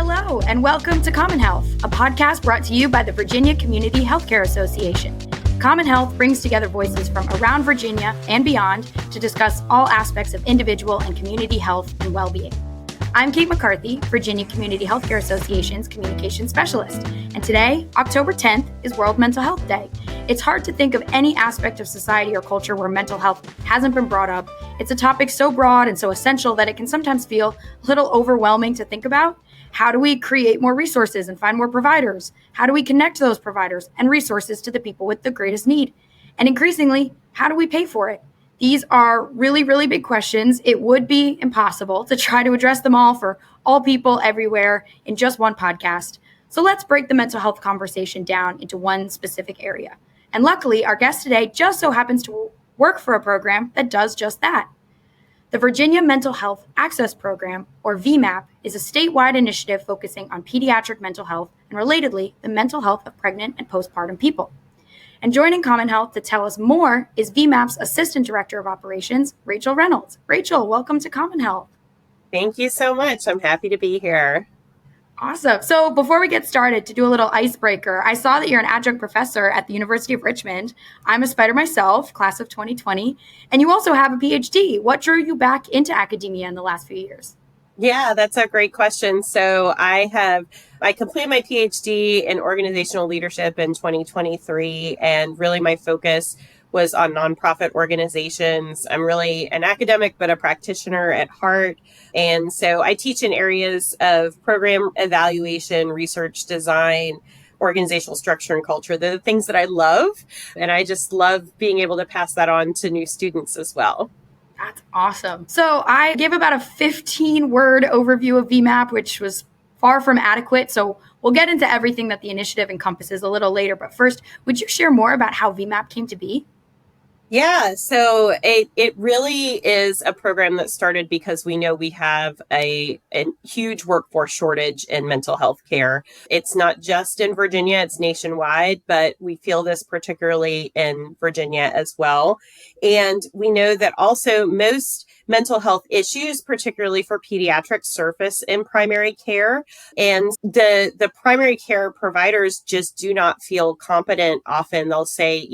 Hello, and welcome to CommonHealth, a podcast brought to you by the Virginia Community Healthcare Association. CommonHealth brings together voices from around Virginia and beyond to discuss all aspects of individual and community health and well-being. I'm Kate McCarthy, Virginia Community Healthcare Association's communications specialist, and today, October 10th, is World Mental Health Day. It's hard to think of any aspect of society or culture where mental health hasn't been brought up. It's a topic so broad and so essential that it can sometimes feel a little overwhelming to think about. How do we create more resources and find more providers? How do we connect those providers and resources to the people with the greatest need? And increasingly, how do we pay for it? These are really, really big questions. It would be impossible to try to address them all for all people everywhere in just one podcast. So let's break the mental health conversation down into one specific area. And luckily, our guest today just so happens to work for a program that does just that. The Virginia Mental Health Access Program, or VMAP, is a statewide initiative focusing on pediatric mental health and, relatedly, the mental health of pregnant and postpartum people. And joining CommonHealth to tell us more is VMAP's Assistant Director of Operations, Rachel Reynolds. Rachel, welcome to CommonHealth. Thank you so much. I'm happy to be here. Awesome. So before we get started, to do a little icebreaker, I saw that you're an adjunct professor at the University of Richmond. I'm a spider myself, class of 2020, and you also have a PhD. What drew you back into academia in the last few years? Yeah, that's a great question. So I completed my PhD in organizational leadership in 2023, and really my focus was on nonprofit organizations. I'm really an academic, but a practitioner at heart. And so I teach in areas of program evaluation, research design, organizational structure and culture, the things that I love. And I just love being able to pass that on to new students as well. That's awesome. So I gave about a 15-word overview of VMAP, which was far from adequate. So we'll get into everything that the initiative encompasses a little later. But first, would you share more about how VMAP came to be? Yeah, so it really is a program that started because we know we have a huge workforce shortage in mental health care. It's not just in Virginia, it's nationwide, but we feel this particularly in Virginia as well. And we know that also most mental health issues, particularly for pediatrics, surface in primary care. And the primary care providers just do not feel competent. Often they'll say,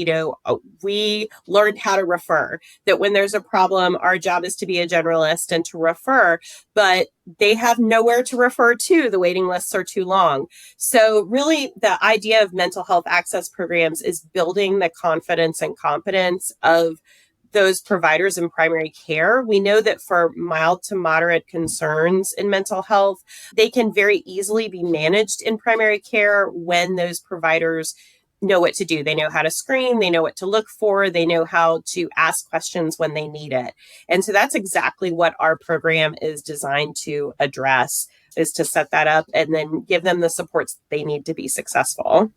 we learned how to refer, that when there's a problem, our job is to be a generalist and to refer, but they have nowhere to refer to. The waiting lists are too long. So really the idea of mental health access programs is building the confidence and competence of those providers in primary care. We know that for mild to moderate concerns in mental health, they can very easily be managed in primary care when those providers know what to do. They know how to screen, they know what to look for, they know how to ask questions when they need it. And so that's exactly what our program is designed to address, is to set that up and then give them the supports they need to be successful.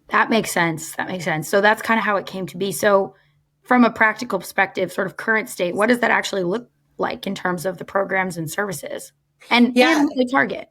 That makes sense. So that's kind of how it came to be. So from a practical perspective, sort of current state, what does that actually look like in terms of the programs and services and the target?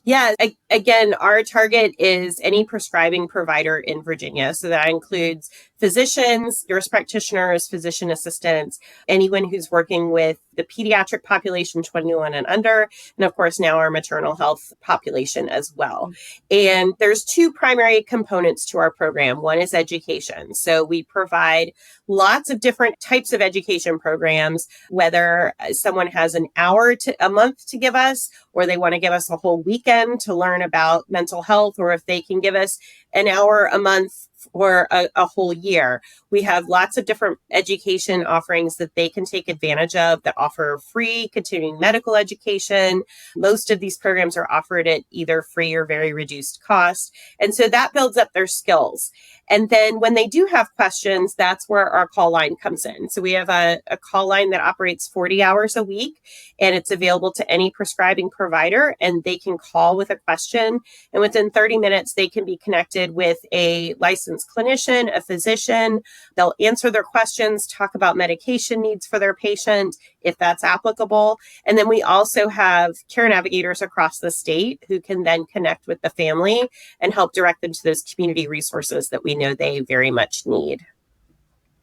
Yeah, again, our target is any prescribing provider in Virginia. So that includes physicians, nurse practitioners, physician assistants, anyone who's working with the pediatric population 21 and under, and of course now our maternal health population as well. And there's two primary components to our program. One is education. So we provide lots of different types of education programs, whether someone has an hour to a month to give us, or they want to give us a whole weekend to learn about mental health, or if they can give us an hour a month for a whole year. We have lots of different education offerings that they can take advantage of that offer free continuing medical education. Most of these programs are offered at either free or very reduced cost. And so that builds up their skills. And then when they do have questions, that's where our call line comes in. So we have a call line that operates 40 hours a week, and it's available to any prescribing provider, and they can call with a question. And within 30 minutes, they can be connected with a licensed clinician, a physician. They'll answer their questions, talk about medication needs for their patient, if that's applicable. And then we also have care navigators across the state who can then connect with the family and help direct them to those community resources that we know they very much need.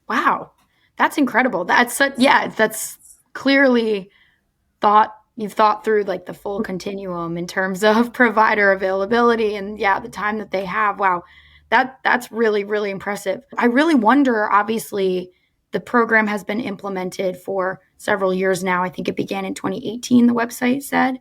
Wow, that's incredible. That's clearly thought you've thought through like the full continuum in terms of provider availability and the time that they have. Wow. That's really, really impressive. I really wonder, obviously, the program has been implemented for several years now. I think it began in 2018, the website said.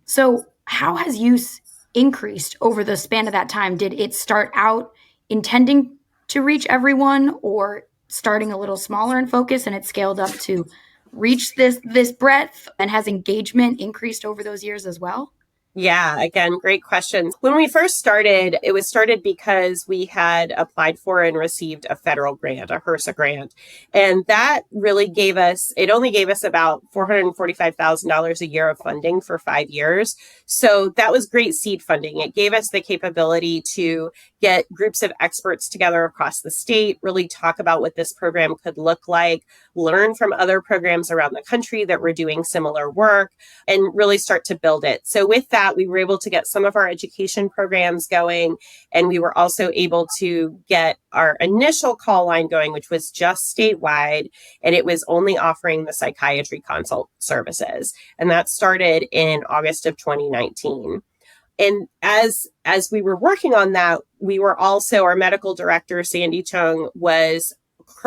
So how has use increased over the span of that time? Did it start out intending to reach everyone, or starting a little smaller in focus and it scaled up to reach this breadth? And has engagement increased over those years as well? Yeah, again, great questions. When we first started, it was started because we had applied for and received a federal grant, a HRSA grant. And that really it only gave us about $445,000 a year of funding for 5 years. So that was great seed funding. It gave us the capability to get groups of experts together across the state, really talk about what this program could look like, learn from other programs around the country that were doing similar work, and really start to build it. So with that, we were able to get some of our education programs going, and we were also able to get our initial call line going, which was just statewide, and it was only offering the psychiatry consult services. And that started in August of 2019. And as we were working on that, we were also, our medical director, Sandy Chung, was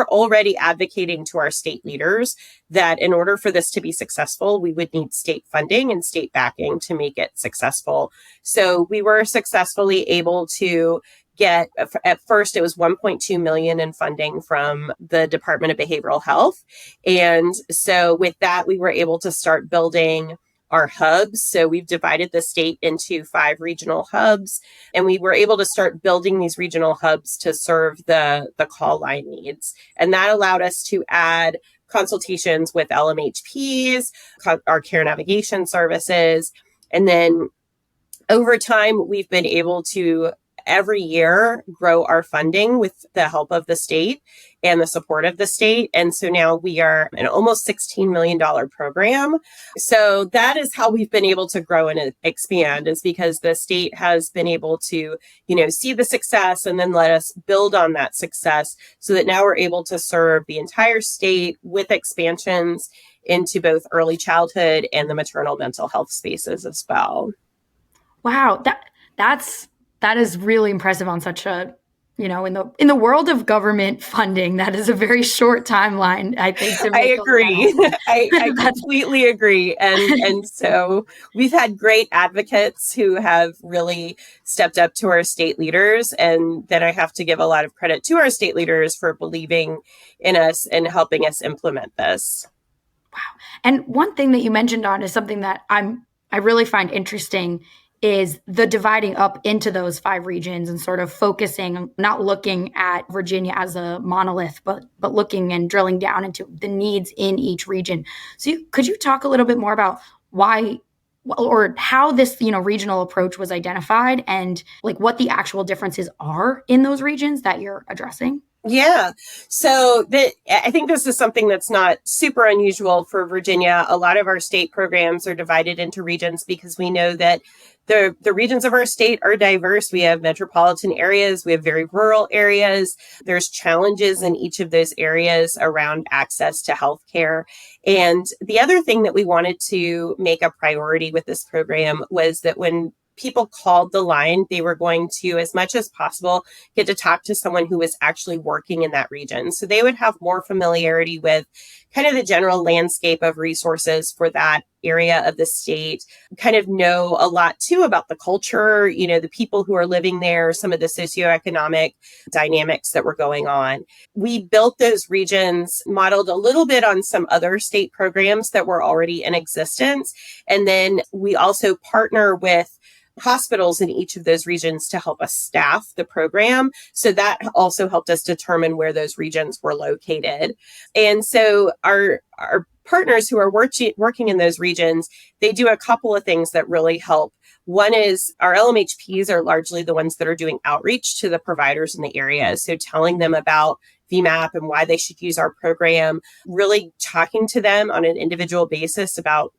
already advocating to our state leaders that in order for this to be successful, we would need state funding and state backing to make it successful. So we were successfully able to get, at first it was 1.2 million in funding from the Department of Behavioral Health. And so with that, we were able to start building our hubs. So we've divided the state into 5 regional hubs, and we were able to start building these regional hubs to serve the call line needs. And that allowed us to add consultations with LMHPs, our care navigation services. And then over time, we've been able to every year grow our funding with the help of the state and the support of the state. And so now we are an almost $16 million program. So that is how we've been able to grow and expand, is because the state has been able to, see the success and then let us build on that success so that now we're able to serve the entire state with expansions into both early childhood and the maternal mental health spaces as well. Wow, that is really impressive on such a, in the world of government funding, that is a very short timeline, I think. I agree. I completely agree. And so we've had great advocates who have really stepped up to our state leaders. And then I have to give a lot of credit to our state leaders for believing in us and helping us implement this. Wow. And one thing that you mentioned on is something that I really find interesting, is the dividing up into those 5 regions and sort of focusing, not looking at Virginia as a monolith, but looking and drilling down into the needs in each region. So could you talk a little bit more about why or how this, regional approach was identified, and like what the actual differences are in those regions that you're addressing? Yeah. So I think this is something that's not super unusual for Virginia. A lot of our state programs are divided into regions because we know that the regions of our state are diverse. We have metropolitan areas. We have very rural areas. There's challenges in each of those areas around access to healthcare. And the other thing that we wanted to make a priority with this program was that when people called the line, they were going to, as much as possible, get to talk to someone who was actually working in that region. So they would have more familiarity with kind of the general landscape of resources for that area of the state, kind of know a lot too about the culture, the people who are living there, some of the socioeconomic dynamics that were going on. We built those regions modeled a little bit on some other state programs that were already in existence. And then we also partner with hospitals in each of those regions to help us staff the program. So that also helped us determine where those regions were located. And so our partners who are working in those regions, they do a couple of things that really help. One is our LMHPs are largely the ones that are doing outreach to the providers in the area. So telling them about VMAP and why they should use our program, really talking to them on an individual basis about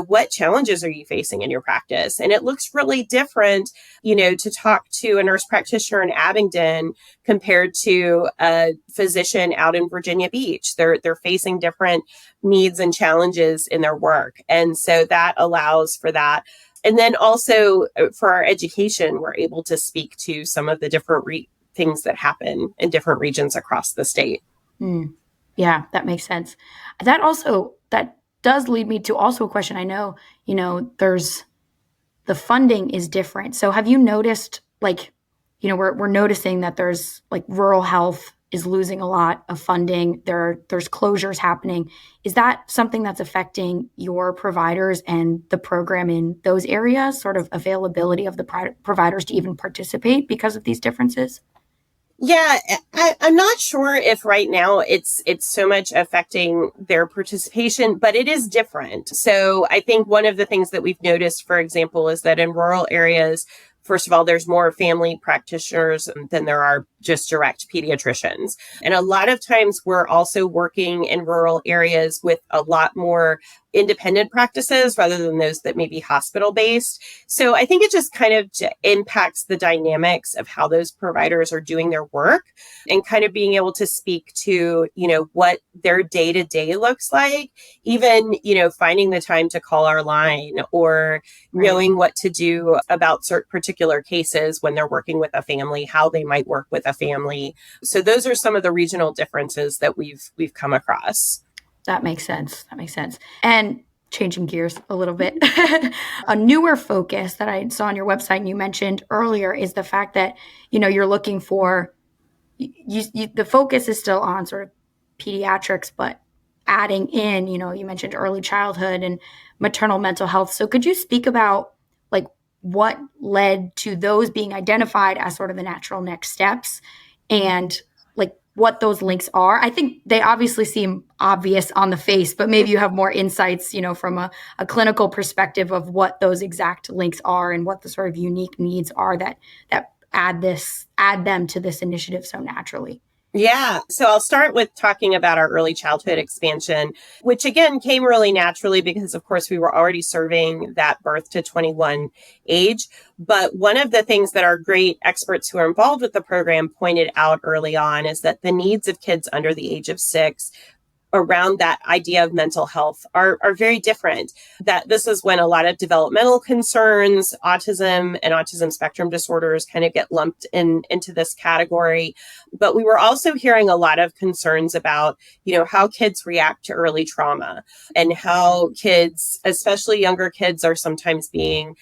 what challenges are you facing in your practice? And it looks really different, to talk to a nurse practitioner in Abingdon compared to a physician out in Virginia Beach. They're facing different needs and challenges in their work. And so that allows for that. And then also for our education, we're able to speak to some of the different things that happen in different regions across the state. Yeah, that makes sense. That does lead me to also a question. I know, there's the funding is different. So have you noticed, we're noticing that there's rural health is losing a lot of funding. There's closures happening. Is that something that's affecting your providers and the program in those areas, sort of availability of the providers to even participate because of these differences? Yeah, I'm not sure if right now it's so much affecting their participation, but it is different. So I think one of the things that we've noticed, for example, is that in rural areas, first of all, there's more family practitioners than there are just direct pediatricians. And a lot of times we're also working in rural areas with a lot more independent practices rather than those that may be hospital based. So I think it just kind of impacts the dynamics of how those providers are doing their work and kind of being able to speak to, what their day to day looks like, even, finding the time to call our line or knowing what to do about certain particular cases when they're working with a family, how they might work with a family. So those are some of the regional differences that we've come across. That makes sense. And changing gears a little bit, a newer focus that I saw on your website and you mentioned earlier is the fact that, you're looking for, the focus is still on sort of pediatrics, but adding in, you mentioned early childhood and maternal mental health. So could you speak about what led to those being identified as sort of the natural next steps and what those links are? I think they obviously seem obvious on the face, but maybe you have more insights, from a clinical perspective of what those exact links are and what the sort of unique needs are that add them to this initiative so naturally. Yeah. So I'll start with talking about our early childhood expansion, which again came really naturally because, of course, we were already serving that birth to 21 age. But one of the things that our great experts who are involved with the program pointed out early on is that the needs of kids under the age of 6 around that idea of mental health are very different. That this is when a lot of developmental concerns, autism and autism spectrum disorders kind of get lumped into this category. But we were also hearing a lot of concerns about, how kids react to early trauma and how kids, especially younger kids, are sometimes being,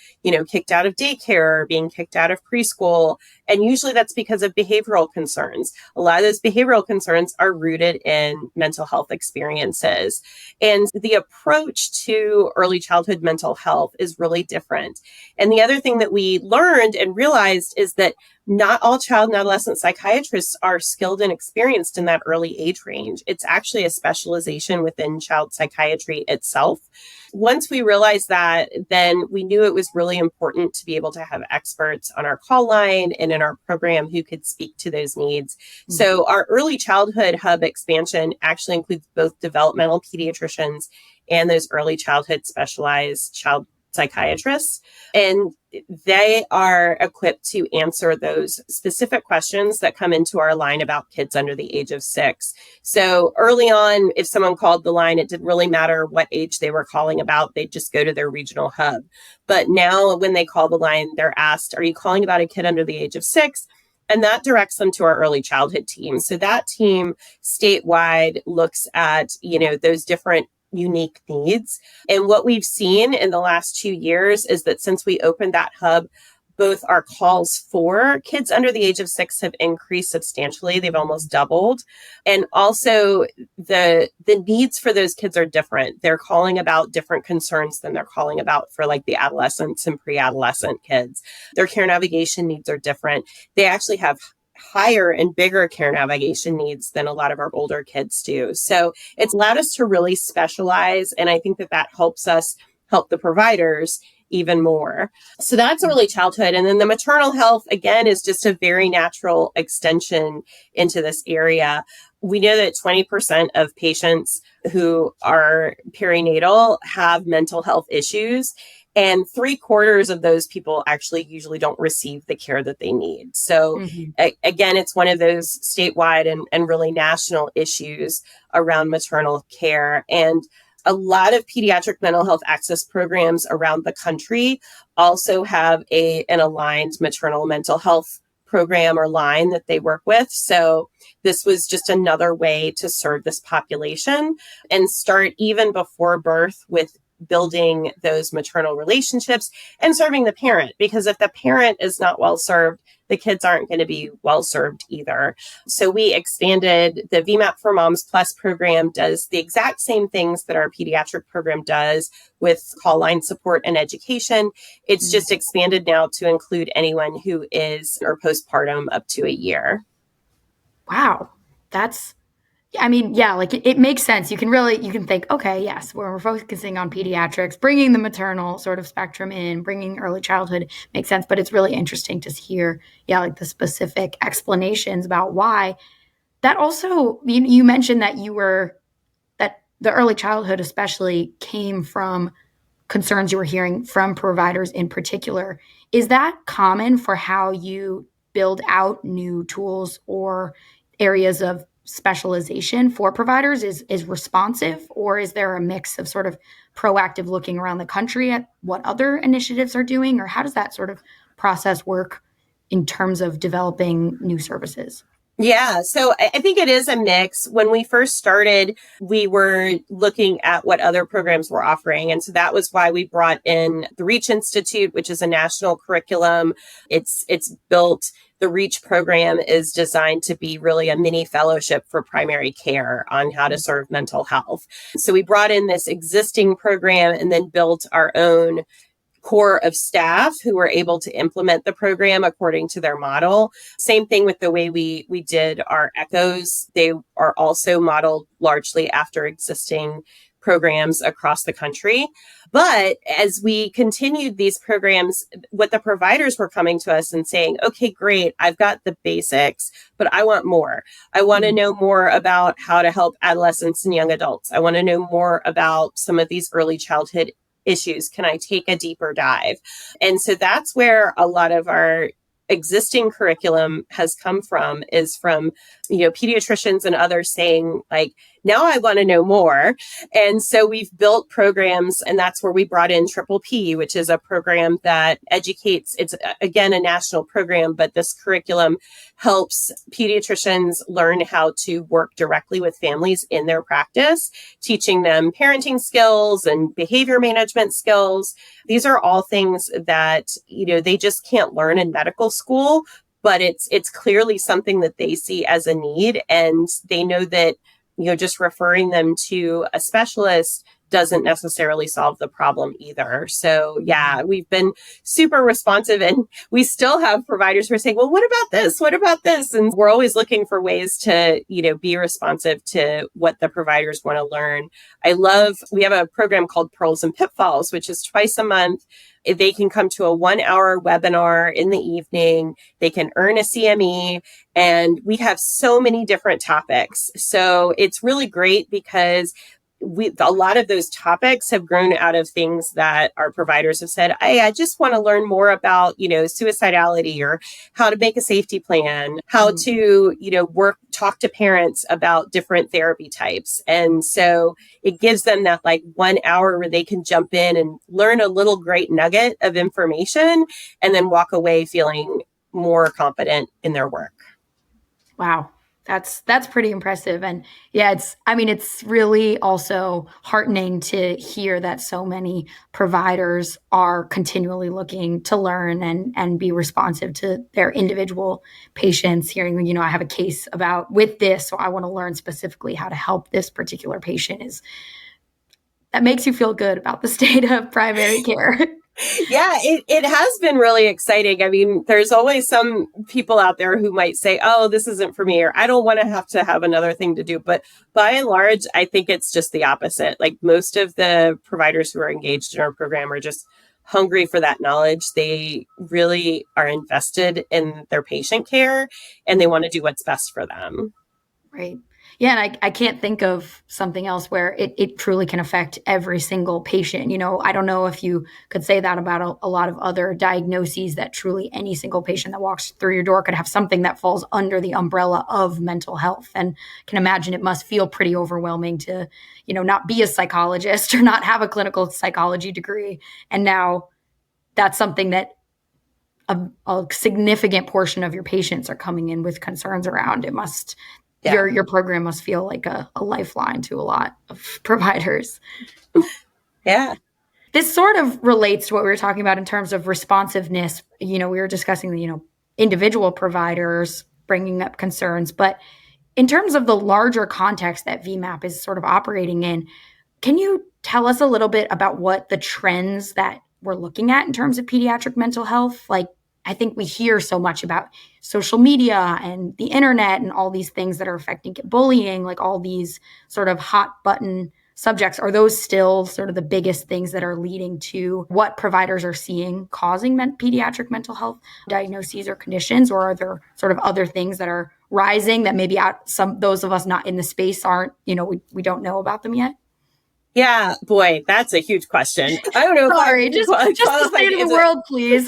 kicked out of daycare or being kicked out of preschool. And usually that's because of behavioral concerns. A lot of those behavioral concerns are rooted in mental health experiences. And the approach to early childhood mental health is really different. And the other thing that we learned and realized is that not all child and adolescent psychiatrists are skilled and experienced in that early age range. It's actually a specialization within child psychiatry itself. Once we realized that, then we knew it was really important to be able to have experts on our call line and in our program who could speak to those needs. Mm-hmm. So our early childhood hub expansion actually includes both developmental pediatricians and those early childhood specialized child psychiatrists. And they are equipped to answer those specific questions that come into our line about kids under the age of 6. So early on, if someone called the line, it didn't really matter what age they were calling about. They'd just go to their regional hub. But now when they call the line, they're asked, are you calling about a kid under the age of 6? And that directs them to our early childhood team. So that team statewide looks at, those different unique needs. And what we've seen in the last 2 years is that since we opened that hub, both our calls for kids under the age of 6 have increased substantially. They've almost doubled. And also the needs for those kids are different. They're calling about different concerns than they're calling about for the adolescents and pre-adolescent kids. Their care navigation needs are different. They actually have higher and bigger care navigation needs than a lot of our older kids do. So it's allowed us to really specialize. And I think that helps us help the providers even more. So that's early childhood. And then the maternal health, again, is just a very natural extension into this area. We know that 20% of patients who are perinatal have mental health issues. And 3/4 of those people actually usually don't receive the care that they need. So again, it's one of those statewide and really national issues around maternal care. And a lot of pediatric mental health access programs around the country also have an aligned maternal mental health program or line that they work with. So this was just another way to serve this population and start even before birth with building those maternal relationships and serving the parent. Because if the parent is not well served, the kids aren't going to be well served either. So we expanded the VMAP for Moms Plus program, does the exact same things that our pediatric program does with call line support and education. It's just expanded now to include anyone who is or postpartum up to a year. Wow. Like it makes sense. You can think, okay, yes, we're focusing on pediatrics, bringing the maternal sort of spectrum in, bringing early childhood makes sense. But it's really interesting to hear, like the specific explanations about why. That also, you mentioned that that the early childhood especially came from concerns you were hearing from providers in particular. Is that common for how you build out new tools or areas of specialization for providers? Is responsive, or is there a mix of sort of proactive looking around the country at what other initiatives are doing, or how does that sort of process work in terms of developing new services? Yeah, so I think it is a mix. When we first started, we were looking at what other programs were offering. And so that was why we brought in the REACH Institute, which is a national curriculum. It's built. The REACH program is designed to be really a mini fellowship for primary care on how to serve mental health. So we brought in this existing program and then built our own core of staff who were able to implement the program according to their model. Same thing with the way we did our echoes. They are also modeled largely after existing programs across the country. But as we continued these programs, what the providers were coming to us and saying, okay, great, I've got the basics, but I want more. I want to know more about how to help adolescents and young adults. I want to know more about some of these early childhood issues. Can I take a deeper dive? And so that's where a lot of our existing curriculum has come from, is from, pediatricians and others saying, like, now I want to know more. And so we've built programs, and that's where we brought in Triple P, which is a program that educates. It's, again, a national program, but this curriculum helps pediatricians learn how to work directly with families in their practice, teaching them parenting skills and behavior management skills. These are all things that, they just can't learn in medical school, but it's clearly something that they see as a need. And they know that, just referring them to a specialist doesn't necessarily solve the problem either. So yeah, we've been super responsive, and we still have providers who are saying, well, what about this? What about this? And we're always looking for ways to, be responsive to what the providers want to learn. We have a program called Pearls and Pitfalls, which is twice a month. They can come to a 1-hour webinar in the evening. They can earn a CME, and we have so many different topics. So it's really great because a lot of those topics have grown out of things that our providers have said, hey, I just want to learn more about, suicidality, or how to make a safety plan, how to, talk to parents about different therapy types. And so it gives them that 1 hour where they can jump in and learn a little great nugget of information and then walk away feeling more confident in their work. Wow. That's pretty impressive. And yeah, it's really also heartening to hear that so many providers are continually looking to learn and be responsive to their individual patients, hearing, I have a case with this, so I want to learn specifically how to help this particular patient. That makes you feel good about the state of primary care. Yeah, it has been really exciting. I mean, there's always some people out there who might say, oh, this isn't for me, or I don't want to have another thing to do. But by and large, I think it's just the opposite. Most of the providers who are engaged in our program are just hungry for that knowledge. They really are invested in their patient care, and they want to do what's best for them. Right. Yeah, and I can't think of something else where it truly can affect every single patient. I don't know if you could say that about a lot of other diagnoses, that truly any single patient that walks through your door could have something that falls under the umbrella of mental health. And can imagine it must feel pretty overwhelming to, not be a psychologist or not have a clinical psychology degree. And now that's something that a significant portion of your patients are coming in with concerns around. It must your program must feel like a lifeline to a lot of providers. Yeah. This sort of relates to what we were talking about in terms of responsiveness. We were discussing individual providers bringing up concerns, but in terms of the larger context that VMAP is sort of operating in, can you tell us a little bit about what the trends that we're looking at in terms of pediatric mental health? Like, I think we hear so much about social media and the internet and all these things that are affecting bullying, like all these sort of hot button subjects. Are those still sort of the biggest things that are leading to what providers are seeing causing pediatric mental health diagnoses or conditions? Or are there sort of other things that are rising that maybe those of us not in the space aren't, we don't know about them yet? Yeah, boy, that's a huge question. I don't know. Sorry, just the state of the world, please.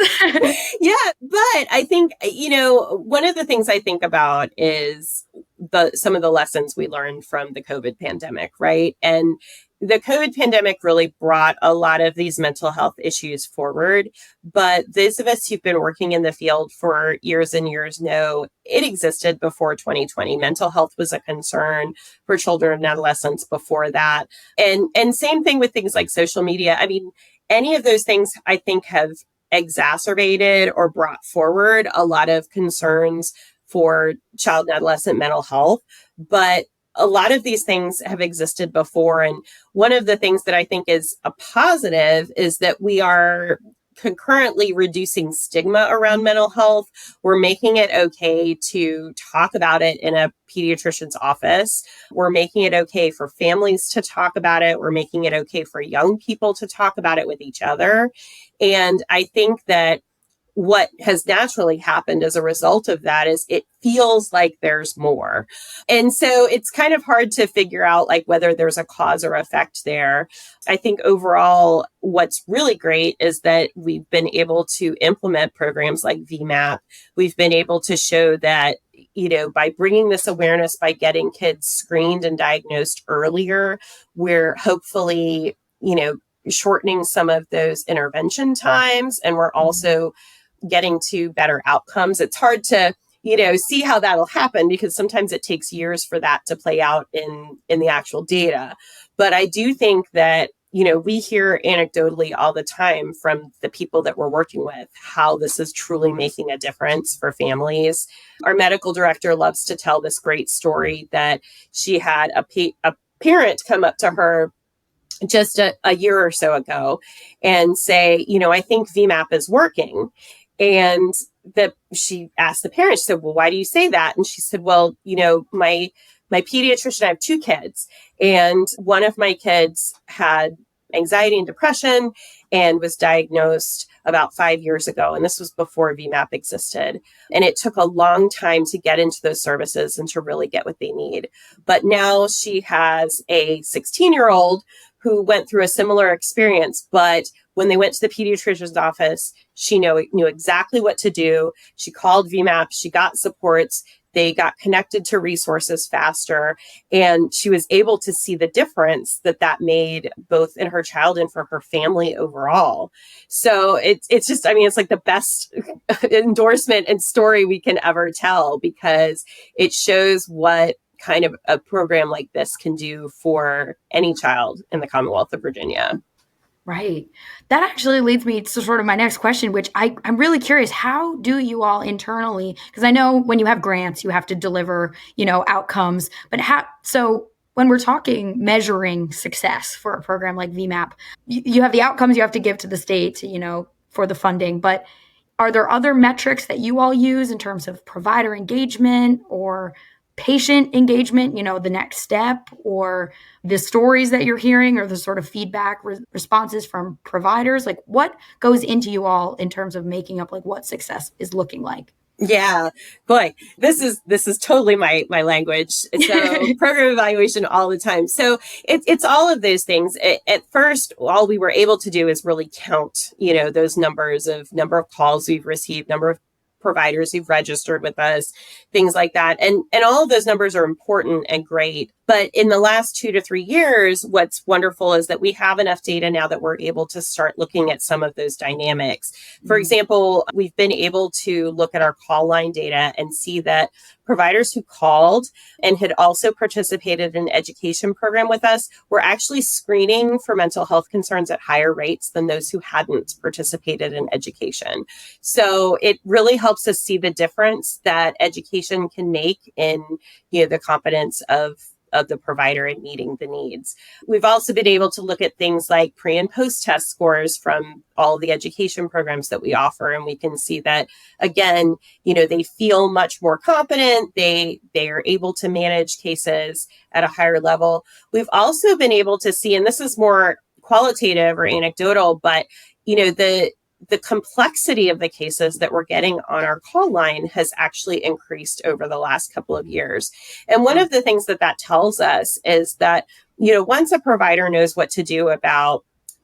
Yeah, but I think, one of the things I think about is some of the lessons we learned from the COVID pandemic, right? And the COVID pandemic really brought a lot of these mental health issues forward. But those of us who've been working in the field for years and years know it existed before 2020. Mental health was a concern for children and adolescents before that. And same thing with things like social media. I mean, any of those things I think have exacerbated or brought forward a lot of concerns for child and adolescent mental health. But a lot of these things have existed before. And one of the things that I think is a positive is that we are concurrently reducing stigma around mental health. We're making it okay to talk about it in a pediatrician's office. We're making it okay for families to talk about it. We're making it okay for young people to talk about it with each other. And I think that what has naturally happened as a result of that is it feels like there's more. And so it's kind of hard to figure out like whether there's a cause or effect there. I think overall, what's really great is that we've been able to implement programs like VMAP. We've been able to show that, by bringing this awareness, by getting kids screened and diagnosed earlier, we're hopefully, shortening some of those intervention times. And we're also getting to better outcomes. It's hard to, see how that'll happen because sometimes it takes years for that to play out in the actual data. But I do think that, we hear anecdotally all the time from the people that we're working with, how this is truly making a difference for families. Our medical director loves to tell this great story that she had a parent come up to her just a year or so ago and say, I think VMAP is working. And that she asked the parent, she said, well, why do you say that? And she said, well, my pediatrician, I have two kids, and one of my kids had anxiety and depression and was diagnosed about 5 years ago. And this was before VMAP existed. And it took a long time to get into those services and to really get what they need. But now she has a 16-year-old who went through a similar experience. But when they went to the pediatrician's office, she knew exactly what to do. She called VMAP, she got supports, they got connected to resources faster, and she was able to see the difference that made both in her child and for her family overall. So it's just, it's like the best endorsement and story we can ever tell, because it shows what kind of a program like this can do for any child in the Commonwealth of Virginia. Right. That actually leads me to sort of my next question, which I'm really curious. How do you all internally, because I know when you have grants, you have to deliver, outcomes, but so when we're talking measuring success for a program like VMAP, you have the outcomes you have to give to the state, for the funding, but are there other metrics that you all use in terms of provider engagement or patient engagement, the next step, or the stories that you're hearing, or the sort of feedback responses from providers? Like, what goes into you all in terms of making up like what success is looking like? Yeah, boy, this is totally my language. So program evaluation all the time. So it's all of those things. At first, all we were able to do is really count, those numbers of number of calls we've received, number of providers who've registered with us, things like that. And all of those numbers are important and great. But in the last 2 to 3 years, what's wonderful is that we have enough data now that we're able to start looking at some of those dynamics. For example, we've been able to look at our call line data and see that providers who called and had also participated in an education program with us were actually screening for mental health concerns at higher rates than those who hadn't participated in education. So it really helps us see the difference that education can make in, the competence of the provider in meeting the needs. We've also been able to look at things like pre and post test scores from all the education programs that we offer. And we can see that, again, they feel much more competent. They are able to manage cases at a higher level. We've also been able to see, and this is more qualitative or anecdotal, but, the complexity of the cases that we're getting on our call line has actually increased over the last couple of years. And one of the things that tells us is that, once a provider knows what to do about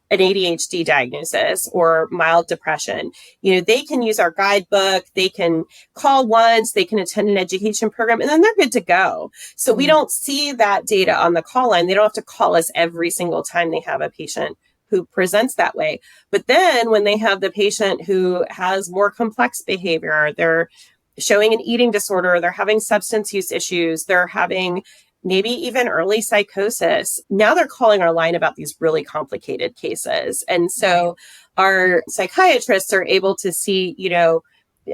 an ADHD diagnosis or mild depression, they can use our guidebook, they can call once, they can attend an education program, and then they're good to go. So we don't see that data on the call line. They don't have to call us every single time they have a patient who presents that way. But then when they have the patient who has more complex behavior, they're showing an eating disorder, they're having substance use issues, they're having maybe even early psychosis. Now they're calling our line about these really complicated cases. And so our psychiatrists are able to see,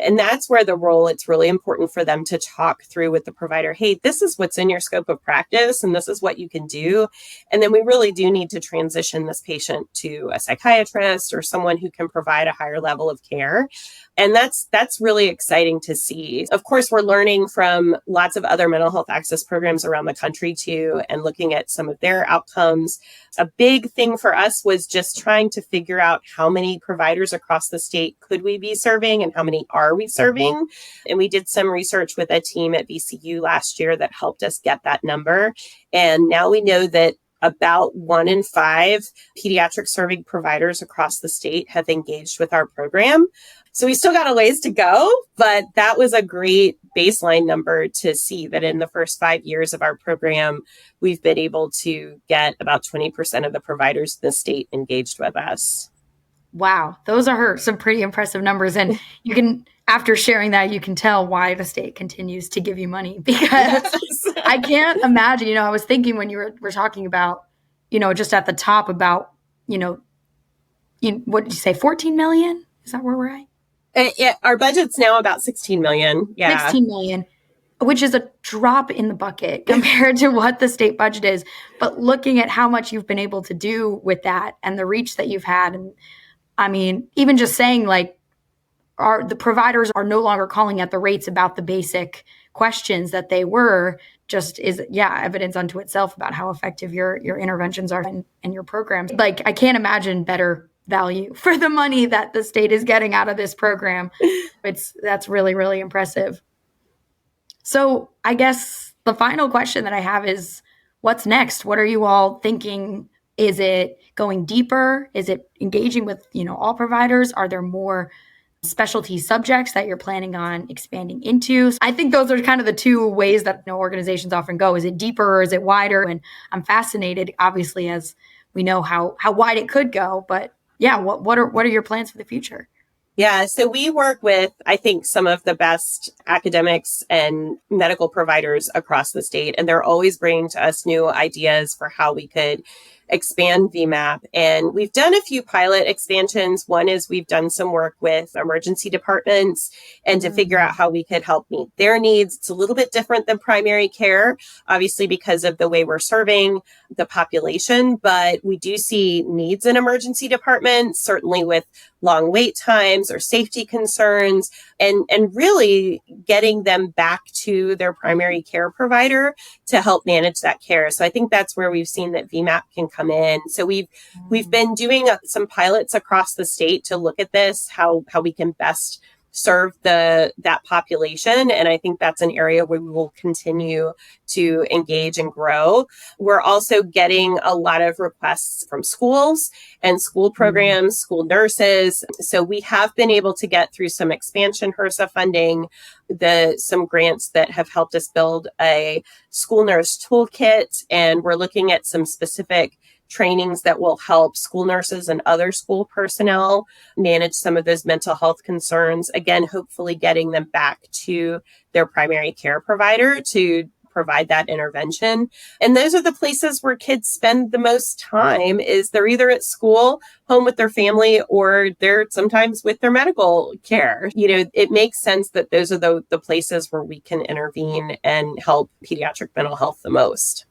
and that's where it's really important for them to talk through with the provider, hey, this is what's in your scope of practice, and this is what you can do. And then we really do need to transition this patient to a psychiatrist or someone who can provide a higher level of care. And that's really exciting to see. Of course, we're learning from lots of other mental health access programs around the country too, and looking at some of their outcomes. A big thing for us was just trying to figure out how many providers across the state could we be serving and how many are we serving. And we did some research with a team at VCU last year that helped us get that number. And now we know that about 1 in 5 pediatric serving providers across the state have engaged with our program. So we still got a ways to go, but that was a great baseline number to see that in the first 5 years of our program, we've been able to get about 20% of the providers in the state engaged with us. Wow, those are some pretty impressive numbers. And you can, after sharing that, you can tell why the state continues to give you money, because yes. I can't imagine, I was thinking when you were talking about, just at the top about, what did you say, 14 million? Is that where we're at? Our budget's now about 16 million. Yeah. 16 million, which is a drop in the bucket compared to what the state budget is. But looking at how much you've been able to do with that and the reach that you've had, and I mean, even just saying the providers are no longer calling at the rates about the basic questions that they were, just is, evidence unto itself about how effective your interventions are and your programs. I can't imagine better value for the money that the state is getting out of this program. That's really, really impressive. So I guess the final question that I have is, what's next? What are you all thinking? Is it going deeper? Is it engaging with, all providers? Are there more specialty subjects that you're planning on expanding into? I think those are kind of the two ways that organizations often go. Is it deeper or is it wider? And I'm fascinated, obviously, as we know how wide it could go, but what are your plans for the future? Yeah, so we work with, I think, some of the best academics and medical providers across the state, and they're always bringing to us new ideas for how we could expand VMAP. And we've done a few pilot expansions. One is we've done some work with emergency departments and to figure out how we could help meet their needs. It's a little bit different than primary care, obviously, because of the way we're serving the population, but we do see needs in emergency departments, certainly with long wait times or safety concerns, and really getting them back to their primary care provider to help manage that care. So I think that's where we've seen that VMAP can come in. So we've been doing some pilots across the state to look at this, how we can best serve that population. And I think that's an area where we will continue to engage and grow. We're also getting a lot of requests from schools and school programs, school nurses. So we have been able to get through some expansion HRSA funding, some grants that have helped us build a school nurse toolkit. And we're looking at some specific trainings that will help school nurses and other school personnel manage some of those mental health concerns. Again, hopefully getting them back to their primary care provider to provide that intervention. And those are the places where kids spend the most time. Is they're either at school, home with their family, or they're sometimes with their medical care. It makes sense that those are the places where we can intervene and help pediatric mental health the most.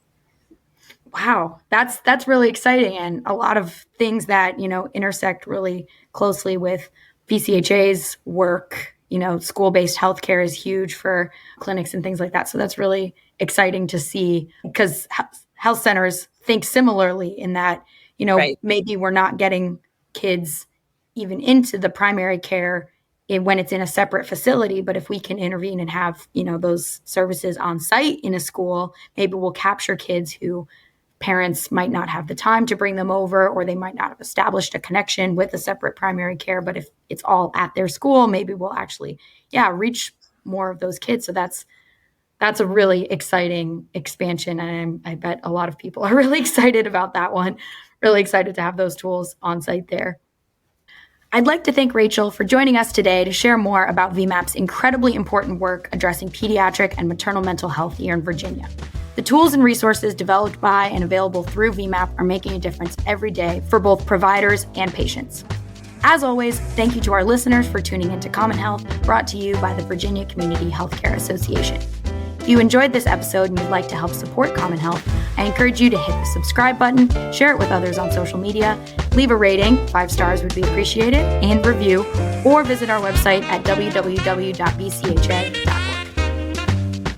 Wow, that's really exciting, and a lot of things that, intersect really closely with VCHA's work. School-based healthcare is huge for clinics and things like that. So that's really exciting to see, because health centers think similarly in that, Right. Maybe we're not getting kids even into the primary care when it's in a separate facility. But if we can intervene and have, those services on site in a school, maybe we'll capture kids who parents might not have the time to bring them over, or they might not have established a connection with a separate primary care. But if it's all at their school, maybe we'll actually, reach more of those kids. So that's a really exciting expansion. And I bet a lot of people are really excited about that one, really excited to have those tools on site there. I'd like to thank Rachel for joining us today to share more about VMAP's incredibly important work addressing pediatric and maternal mental health here in Virginia. The tools and resources developed by and available through VMAP are making a difference every day for both providers and patients. As always, thank you to our listeners for tuning into CommonHealth, brought to you by the Virginia Community Healthcare Association. If you enjoyed this episode and you'd like to help support CommonHealth, I encourage you to hit the subscribe button, share it with others on social media, leave a rating, 5 stars would be appreciated, and review, or visit our website at www.vcha.org.